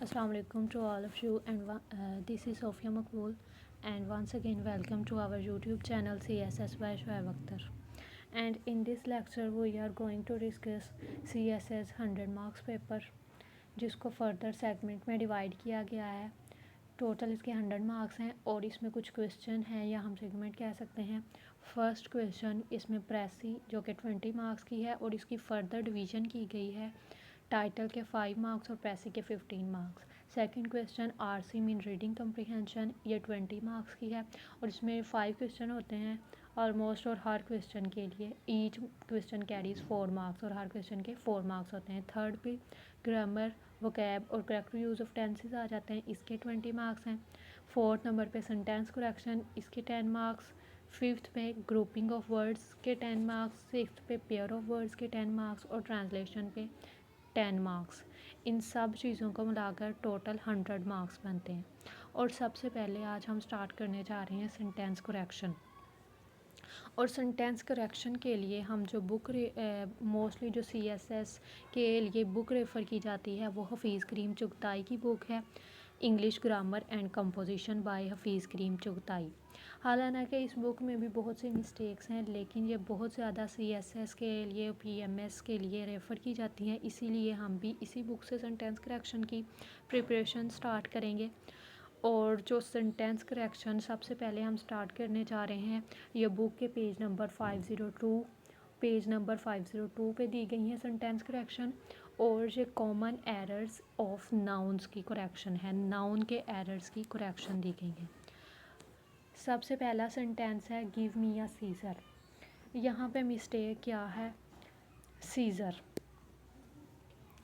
Assalamu alaikum to all of you, and this is Sofia Makbul, and once again welcome to our YouTube channel CSS by Shoaib Akhtar. And in this lecture we are going to discuss CSS 100 marks paper, जिसको further segment में divide किया गया है। Total इसके 100 marks हैं और इसमें कुछ क्वेश्चन हैं या हम सेगमेंट कह सकते हैं। फर्स्ट क्वेश्चन इसमें प्रेसी जो कि 20 मार्क्स की है और इसकी फर्दर डिवीज़न की गई है। टाइटल के 5 मार्क्स और प्रेसी के 15 marks. Second question RC mean reading comprehension, ये 20 मार्क्स की है और इसमें 5 क्वेश्चन होते हैं ऑलमोस्ट, और हर क्वेश्चन के लिए ईच क्वेश्चन कैरीज 4 मार्क्स और हर क्वेश्चन के 4 मार्क्स होते हैं। थर्ड पे ग्रामर, वोकैब और करेक्ट यूज़ ऑफ टेंसेस आ जाते हैं, इसके 20 मार्क्स हैं। फोर्थ नंबर पे सेंटेंस करेक्शन, इसके 10 मार्क्स। फिफ्थ पे ग्रुपिंग ऑफ वर्ड्स के 10 मार्क्स। सिक्स्थ पे पेयर ऑफ वर्ड्स के 10 मार्क्स और ट्रांसलेशन पे 10 मार्क्स। इन सब चीज़ों को मिलाकर टोटल 100 मार्क्स बनते हैं। और सबसे पहले आज हम स्टार्ट करने जा रहे हैं सेंटेंस करेक्शन। और सेंटेंस करेक्शन के लिए हम जो बुक मोस्टली जो CSS के लिए बुक रेफ़र की जाती है वो हफीज़ करीम चुगताई की बुक है, English grammar and composition by Hafeez Karim Chughtai. हालांकि इस बुक में भी बहुत सी मिस्टेक्स हैं, लेकिन ये बहुत ज़्यादा CSS के लिए, PMS के लिए रेफ़र की जाती हैं, इसीलिए हम भी इसी बुक से सेंटेंस करेक्शन की प्रिपरेशन स्टार्ट करेंगे। और जो सेंटेंस करेक्शन सबसे पहले हम स्टार्ट करने जा रहे हैं, ये बुक के पेज नंबर 502 पे दी गई हैं सेंटेंस करेक्शन। और ये कॉमन एरर्स ऑफ नाउन्स की करेक्शन है, नाउन के एरर्स की करेक्शन दी गई है। सबसे पहला सेंटेंस है गिव मी अ सीज़र। यहाँ पे मिस्टेक क्या है, सीज़र,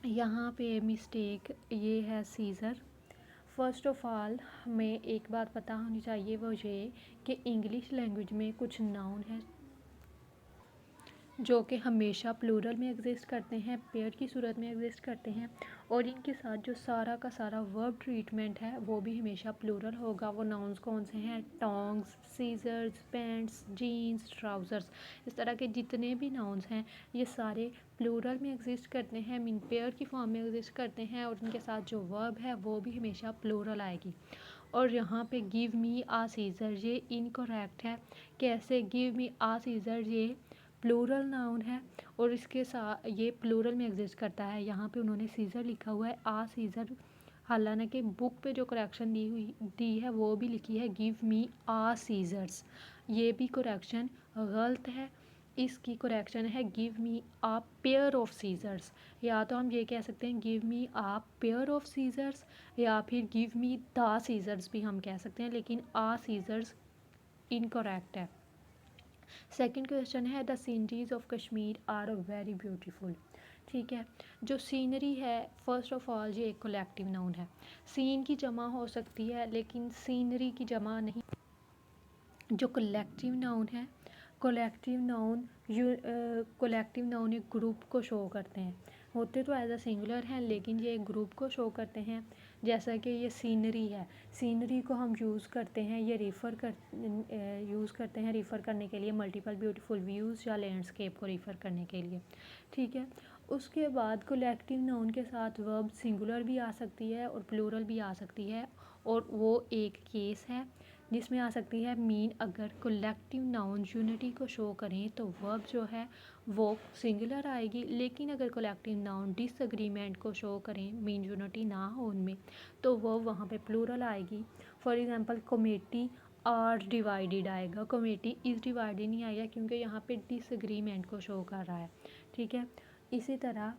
यहाँ पे मिस्टेक ये है सीज़र। फ़र्स्ट ऑफ़ ऑल हमें एक बात पता होनी चाहिए, वो ये कि इंग्लिश लैंग्वेज में कुछ नाउन है जो कि हमेशा प्लूरल में एग्जिस्ट करते हैं, पेयर की सूरत में एग्जिस्ट करते हैं, और इनके साथ जो सारा का सारा वर्ब ट्रीटमेंट है वो भी हमेशा प्लूरल होगा। वो नाउन्स कौन से हैं, tongs, scissors, pants, jeans, trousers, इस तरह के जितने भी नाउन्स हैं ये सारे प्लूरल में एग्जिस्ट करते हैं, मीन पेयर की फॉर्म में एग्जिस्ट करते हैं, और इनके साथ जो वर्ब है वो भी हमेशा प्लूरल आएगी। और यहाँ पे गिव मी आ सीज़र ये इनकरेक्ट है। कैसे, गिव मी आ सीज़र ये प्लूरल नाउन है और इसके साथ ये प्लूरल में एग्जिस्ट करता है। यहाँ पे उन्होंने सीज़र लिखा हुआ है, आ सीज़र। हालांकि बुक पे जो करेक्शन दी है वो भी लिखी है गिव मी आ सीज़र्स, ये भी करेक्शन गलत है। इसकी करेक्शन है give me a pair of scissors. या तो हम ये कह सकते हैं give me a pair of scissors, या फिर गिव मी द सीज़र्स भी हम कह सकते हैं, लेकिन आ सीज़र्स इनकरेक्ट है। सेकंड क्वेश्चन है the sceneries of Kashmir are very beautiful. ठीक है, जो सीनरी है फर्स्ट ऑफ ऑल ये एक कलेक्टिव नाउन है। सीन की जमा हो सकती है लेकिन सीनरी की जमा नहीं। जो कलेक्टिव नाउन है, कलेक्टिव नाउन एक ग्रुप को शो करते हैं, होते तो एज अ सिंगुलर हैं लेकिन ये एक ग्रुप को शो करते हैं। जैसा कि ये सीनरी है, सीनरी को हम यूज़ करते हैं, ये यूज़ करते हैं रिफ़र करने के लिए मल्टीपल ब्यूटीफुल व्यूज़ या लैंडस्केप को रिफ़र करने के लिए। ठीक है, उसके बाद कलेक्टिव नाउन के साथ वर्ब सिंगुलर भी आ सकती है और प्लूरल भी आ सकती है, और वो एक केस है जिसमें आ सकती है मीन अगर कलेक्टिव नाउन यूनिटी को शो करें तो वर्ब जो है वो सिंगुलर आएगी, लेकिन अगर कलेक्टिव नाउन डिसएग्रीमेंट को शो करें, मीन यूनिटी ना हो उनमें, तो वर्ब वहाँ पे प्लूरल आएगी। For example committee are divided आएगा, कमेटी इज़ डिवाइडेड नहीं आएगा क्योंकि यहाँ पे डिसएग्रीमेंट को शो कर रहा है। ठीक है, इसी तरह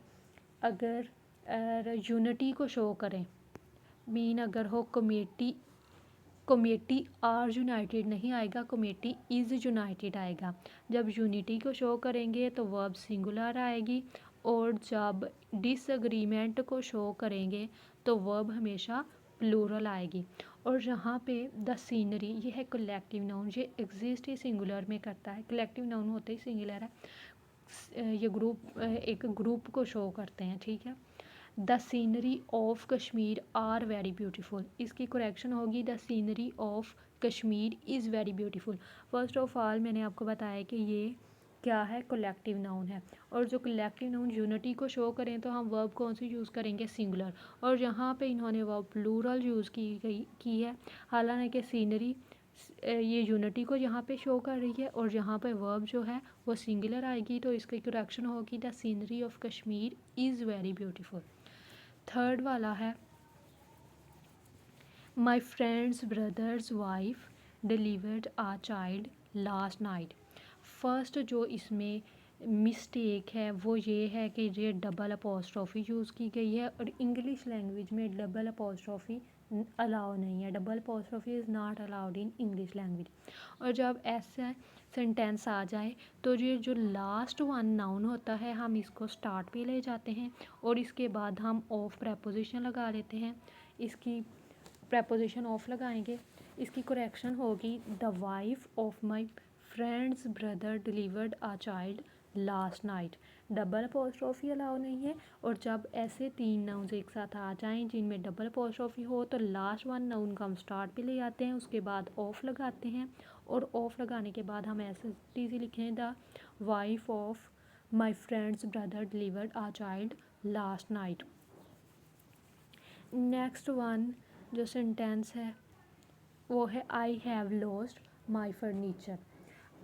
अगर यूनिटी को शो करें, मीन अगर हो कमेटी आर यूनाइटेड नहीं आएगा, कमेटी इज़ यूनाइटेड आएगा। जब यूनिटी को शो करेंगे तो वर्ब सिंगुलर आएगी, और जब डिसएग्रीमेंट को शो करेंगे तो वर्ब हमेशा प्लूरल आएगी। और यहाँ पे द सीनरी ये है कलेक्टिव नाउन, ये एग्जिस्ट ही सिंगुलर में करता है, कलेक्टिव नाउन होते ही सिंगुलर है। ये एक ग्रुप को शो करते हैं। ठीक है, the scenery of Kashmir are very beautiful, इसकी करेक्शन होगी the scenery of Kashmir is very beautiful. First of all मैंने आपको बताया कि ये क्या है, कलेक्टिव नाउन है। और जो कलेक्टिव नाउन यूनिटी को शो करें तो हम वर्ब कौन सी यूज़ करेंगे, सिंगुलर। और यहाँ पे इन्होंने वर्ब प्लूरल यूज़ की है। हालांकि सीनरी ये यूनिटी को यहाँ पे शो कर रही है और यहाँ पे वर्ब जो है वो सिंगुलर आएगी, तो इसकी करेक्शन होगी the scenery of Kashmir is very beautiful. Third वाला है my friend's brother's wife delivered a child last night. First जो इसमें मिस्टेक है वो ये है कि ये डबल अपोस्ट्रॉफी यूज़ की गई है और इंग्लिश लैंग्वेज में डबल अपोस्ट्रॉफी अलाउ नहीं है। Double apostrophe is not allowed in English language. और जब ऐसा सेंटेंस आ जाए तो ये जो लास्ट वन नाउन होता है हम इसको स्टार्ट पे ले जाते हैं और इसके बाद हम ऑफ प्रेपोजिशन लगा लेते हैं। इसकी प्रेपोजिशन ऑफ लगाएंगे। इसकी करेक्शन होगी the wife of my friend's brother delivered a child last night. Double apostrophe allow नहीं है। और जब ऐसे तीन नाउन्स एक साथ आ जाएं जिनमें डबल अपोस्ट्रॉफी हो तो लास्ट वन नाउन का हम स्टार्ट पे ले आते हैं, उसके बाद ऑफ लगाते हैं और ऑफ लगाने के बाद हम ऐसे टीजी लिखें the wife of my friend's brother delivered a child last night. Next one जो सेंटेंस है वो है I have lost my furniture.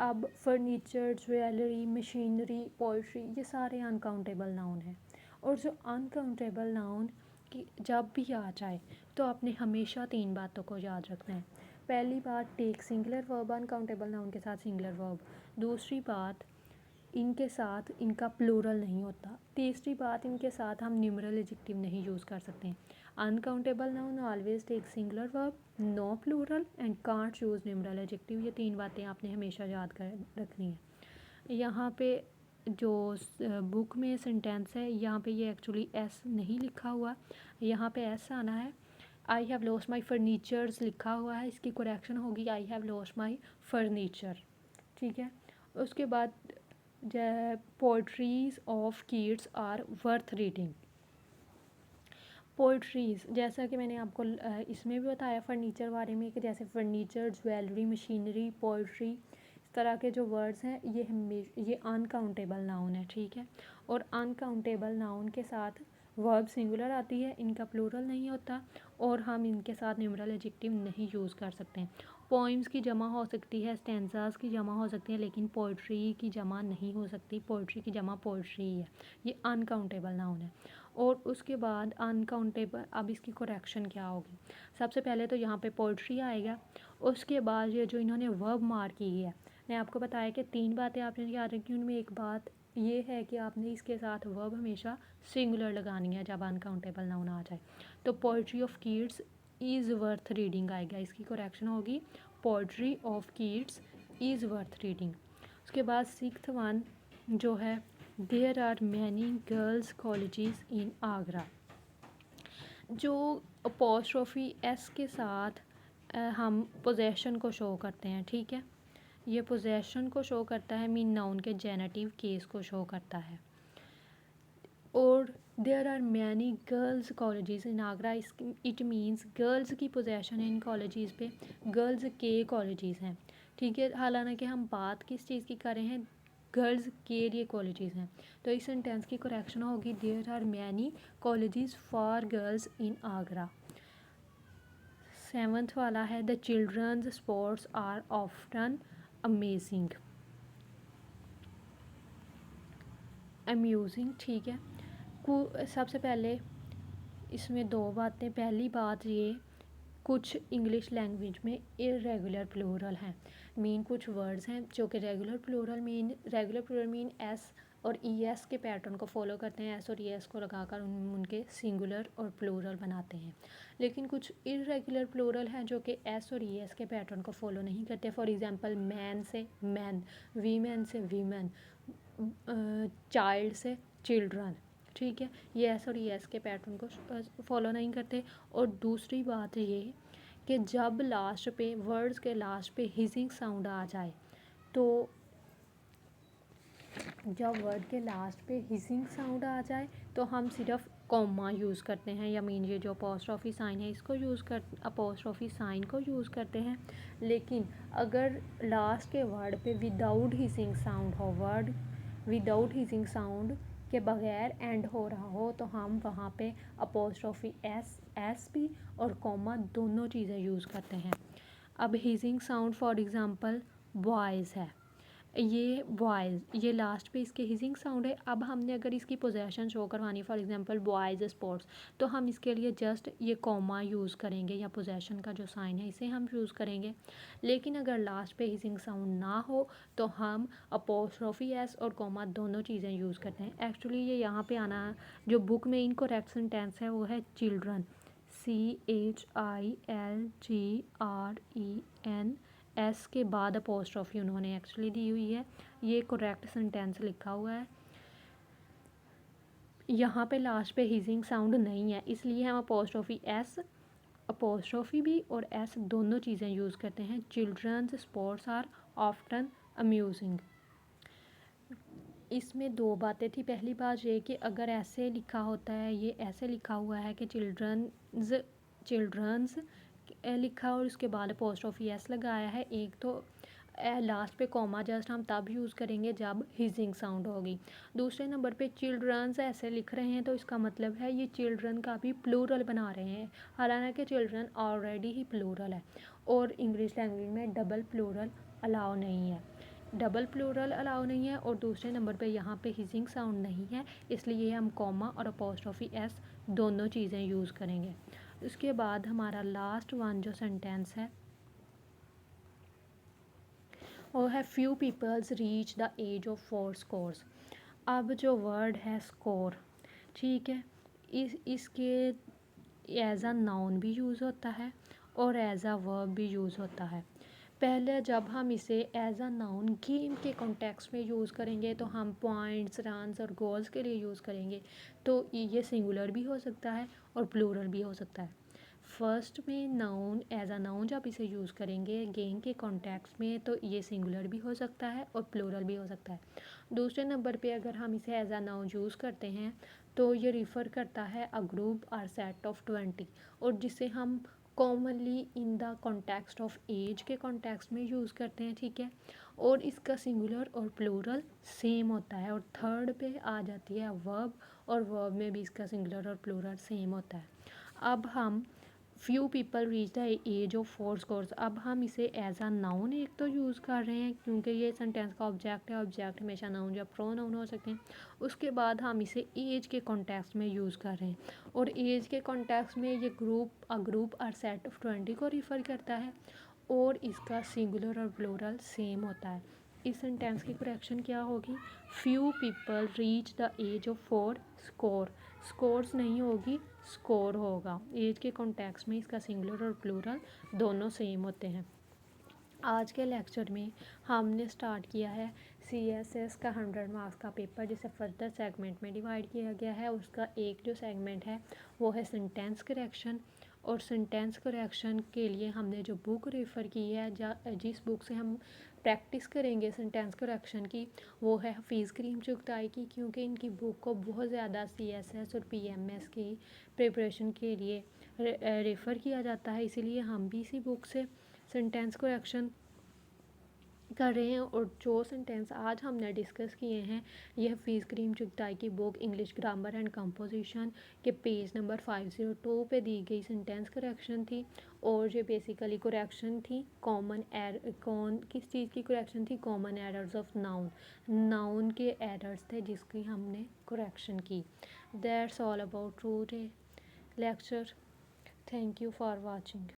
अब फर्नीचर, ज्वेलरी, मशीनरी, पोइट्री ये सारे अनकाउंटेबल नाउन हैं। और जो अनकाउंटेबल नाउन की जब भी आ जाए तो आपने हमेशा तीन बातों को याद रखना है। पहली बात, take singular verb uncountable noun के साथ सिंगुलर वर्ब। दूसरी बात, इनके साथ इनका प्लूरल नहीं होता। तीसरी बात, इनके साथ हम न्यूमरल एडजेक्टिव नहीं यूज़ कर सकते। Uncountable noun always take singular verb, no plural and can't use numeral adjective. ये तीन बातें आपने हमेशा याद कर रखनी है। यहाँ पे जो बुक में सेंटेंस है यहाँ पे ये एक्चुअली एस नहीं लिखा हुआ, यहाँ पे एस आना है। I have lost my furnitures लिखा हुआ है, इसकी करेक्शन होगी I have lost my furniture. ठीक है। उसके बाद poetries of kids are worth reading. Poetries जैसा कि मैंने आपको इसमें भी बताया फर्नीचर बारे में कि जैसे फर्नीचर, ज्वेलरी, मशीनरी, पोइट्री, इस तरह के जो वर्ड्स हैं ये अनकाउंटेबल नाउन है। ठीक है। और अनकाउंटेबल नाउन के साथ वर्ब सिंगुलर आती है, इनका प्लूरल नहीं होता और हम इनके साथ न्यूमरल एडजेक्टिव नहीं यूज़ कर सकते हैं। पोइम्स की जमा हो सकती है, स्टेंजास की जमा हो सकती है, लेकिन पोइट्री की जमा नहीं हो सकती। पोइट्री की जमा पोइट्री है। ये अनकाउंटेबल नाउन है। और उसके बाद अनकाउंटेबल, अब इसकी करेक्शन क्या होगी। सबसे पहले तो यहाँ पे पोइट्री आएगा। उसके बाद ये जो इन्होंने वर्ब मार की है, मैं आपको बताया कि तीन बातें आपने याद रखी। उनमें एक बात ये है कि आपने इसके साथ वर्ब हमेशा सिंगुलर लगानी है जब अनकाउंटेबल नाउन आ जाए। तो poetry of kids is worth reading आएगा, इसकी करेक्शन होगी poetry of kids is worth reading. उसके बाद सिक्स्थ वन जो है there are many girls colleges in Agra. जो अपोस्ट्रोफी एस के साथ हम पोजेशन को शो करते हैं। ठीक है। ये पोजेशन को शो करता है, मीन नाउन के जेनेटिव केस को शो करता है। और there are many girls colleges in Agra, it means girls की पोजेशन है इन कॉलेजेस पे, गर्ल्स के कॉलेजेस हैं। ठीक है। हालांकि हम बात किस चीज़ की कर रहे हैं, गर्ल्स के लिए कॉलेजेस हैं, तो इस सेंटेंस की करेक्शन होगी there are many colleges for girls in Agra. Seventh वाला है the children's sports are often amazing, amusing. ठीक है। सबसे पहले इसमें दो बातें। पहली बात ये, कुछ इंग्लिश लैंग्वेज में इरेगुलर प्लूरल हैं, मीन कुछ वर्ड्स हैं जो कि रेगुलर प्लूरल मीन एस और ई एस के पैटर्न को फॉलो करते हैं। एस और ई एस को लगाकर उनके सिंगुलर और प्लूरल बनाते हैं। लेकिन कुछ इरेगुलर प्लूरल हैं जो कि एस और ई एस के पैटर्न को फॉलो नहीं करते। फॉर एग्जांपल मैन से मैन, वीमेन से वीमेन, चाइल्ड से चिल्ड्रन। ठीक है। ये एस और ई एस के पैटर्न को फॉलो नहीं करते। और दूसरी बात ये कि जब लास्ट पे वर्ड्स के लास्ट पे हिजिंग साउंड आ जाए, तो जब वर्ड के लास्ट पे हिजिंग साउंड आ जाए तो हम सिर्फ कॉमा यूज़ करते हैं, या मीन ये जो अपोस्ट्रोफी साइन है इसको यूज़ कर अपोस्ट्रोफी साइन को यूज़ करते हैं। लेकिन अगर लास्ट के वर्ड पे विदाउट हिसिंग साउंड हो, वर्ड विदाउट हिसिंग साउंड के बगैर एंड हो रहा हो, तो हम वहाँ पे अपोस्ट्रोफी एस भी और कॉमा दोनों चीज़ें यूज़ करते हैं। अब hissing sound for example boys है, ये बॉयज़, ये लास्ट पे इसके हिसिंग साउंड है। अब हमने अगर इसकी पोजेशन शो करवानी फॉर एग्जांपल बॉयज़ स्पोर्ट्स, तो हम इसके लिए जस्ट ये कॉमा यूज़ करेंगे, या पोजेशन का जो साइन है इसे हम यूज़ करेंगे। लेकिन अगर लास्ट पे हिसिंग साउंड ना हो तो हम अपोस्ट्रोफी एस और कॉमा दोनों चीज़ें यूज़ करते हैं। एक्चुअली ये यहाँ पे आना, जो बुक में इनकरेक्ट सेंटेंस है वो है चिल्ड्रन, CHILGREN, एस के बाद अपोस्ट्रोफी उन्होंने एक्चुअली दी हुई है, ये करेक्ट सेंटेंस लिखा हुआ है। यहाँ पे लास्ट पे हिजिंग साउंड नहीं है, इसलिए हम अपोस्ट्रोफी भी और एस दोनों चीज़ें यूज़ करते हैं। Children's sports are often amusing. इसमें दो बातें थी। पहली बात ये कि अगर ऐसे लिखा होता है, ये ऐसे लिखा हुआ है कि चिल्ड्रंस लिखा और उसके बाद अपोस्ट्रोफी एस लगाया है, एक तो लास्ट पे कॉमा जस्ट हम तब यूज़ करेंगे जब हिजिंग साउंड होगी। दूसरे नंबर पे चिल्ड्रंस ऐसे लिख रहे हैं, तो इसका मतलब है ये चिल्ड्रन का भी प्लूरल बना रहे हैं, हालांकि चिल्ड्रन ऑलरेडी ही प्लूरल है और इंग्लिश लैंग्वेज में डबल प्लूरल अलाउ नहीं है, और दूसरे नंबर पे यहाँ पे हिजिंग साउंड नहीं है, इसलिए हम कॉमा और अपोस्ट्रोफी एस दोनों चीज़ें यूज़ करेंगे। उसके बाद हमारा लास्ट वन जो सेंटेंस है वो है few peoples reach the age of 4 scores. अब जो वर्ड है स्कोर, ठीक है, इसके एज अ नाउन भी यूज़ होता है और एज अ वर्ब भी यूज़ होता है। पहले जब हम इसे एज अ नाउन गेम के कॉन्टेक्स्ट में यूज़ करेंगे तो हम पॉइंट्स, रन्स और गोल्स के लिए यूज़ करेंगे, तो ये सिंगुलर भी हो सकता है और प्लूरल भी हो सकता है। फर्स्ट में नाउन, एज अ नाउन जब इसे यूज़ करेंगे गेम के कॉन्टेक्स्ट में, तो ये सिंगुलर भी हो सकता है और प्लूरल भी हो सकता है। दूसरे नंबर पे अगर हम इसे एज अ नाउन यूज़ करते हैं तो ये रिफ़र करता है अ ग्रुप और सेट ऑफ 20, और जिसे हम commonly in the context of age के कॉन्टेक्स्ट में यूज़ करते हैं, ठीक है, और इसका सिंगुलर और प्लूरल सेम होता है। और थर्ड पे आ जाती है वर्ब, और वर्ब में भी इसका सिंगुलर और प्लूरल सेम होता है। अब हम few people reach the age of 4 scores, अब हम इसे एज अ नाउन एक तो यूज़ कर रहे हैं क्योंकि ये सेंटेंस का ऑब्जेक्ट है, ऑब्जेक्ट हमेशा नाउन या प्रोनाउन हो सकते हैं। उसके बाद हम इसे एज के कॉन्टेक्स्ट में यूज़ कर रहे हैं, और एज के कॉन्टेक्स्ट में ये ग्रुप और सेट ऑफ 20 को रिफ़र करता है, और इसका सिंगुलर और प्लूरल सेम होता है। इस सेंटेंस की करेक्शन क्या होगी? Few people reach the age of 4 score, scores नहीं होगी, स्कोर होगा। एज के कॉन्टेक्स्ट में इसका सिंगुलर और प्लूरल दोनों सेम होते हैं। आज के लेक्चर में हमने स्टार्ट किया है CSS का 100 मार्क्स का पेपर, जिसे फर्दर सेगमेंट में डिवाइड किया गया है। उसका एक जो सेगमेंट है वो है सेंटेंस करेक्शन, और सेंटेंस करेक्शन के लिए हमने जो बुक रेफ़र की है, जिस बुक से हम प्रैक्टिस करेंगे सेंटेंस करेक्शन की, वो है हफीज़ करीम चुगताई की, क्योंकि इनकी बुक को बहुत ज़्यादा CSS और PMS की प्रिपरेशन के लिए रेफ़र किया जाता है, इसीलिए हम भी इसी बुक से सेंटेंस करेक्शन कर रहे हैं। और जो सेंटेंस आज हमने डिस्कस किए हैं, यह हफीज़ करीम चुगताई की book English grammar and composition के पेज नंबर 502 पे दी गई सेंटेंस करेक्शन थी। और ये बेसिकली करेक्शन थी किस चीज़ की करेक्शन थी? कॉमन एरर्स ऑफ नाउन के एरर्स थे जिसकी हमने करेक्शन की। That's all about today lecture. Thank you for watching.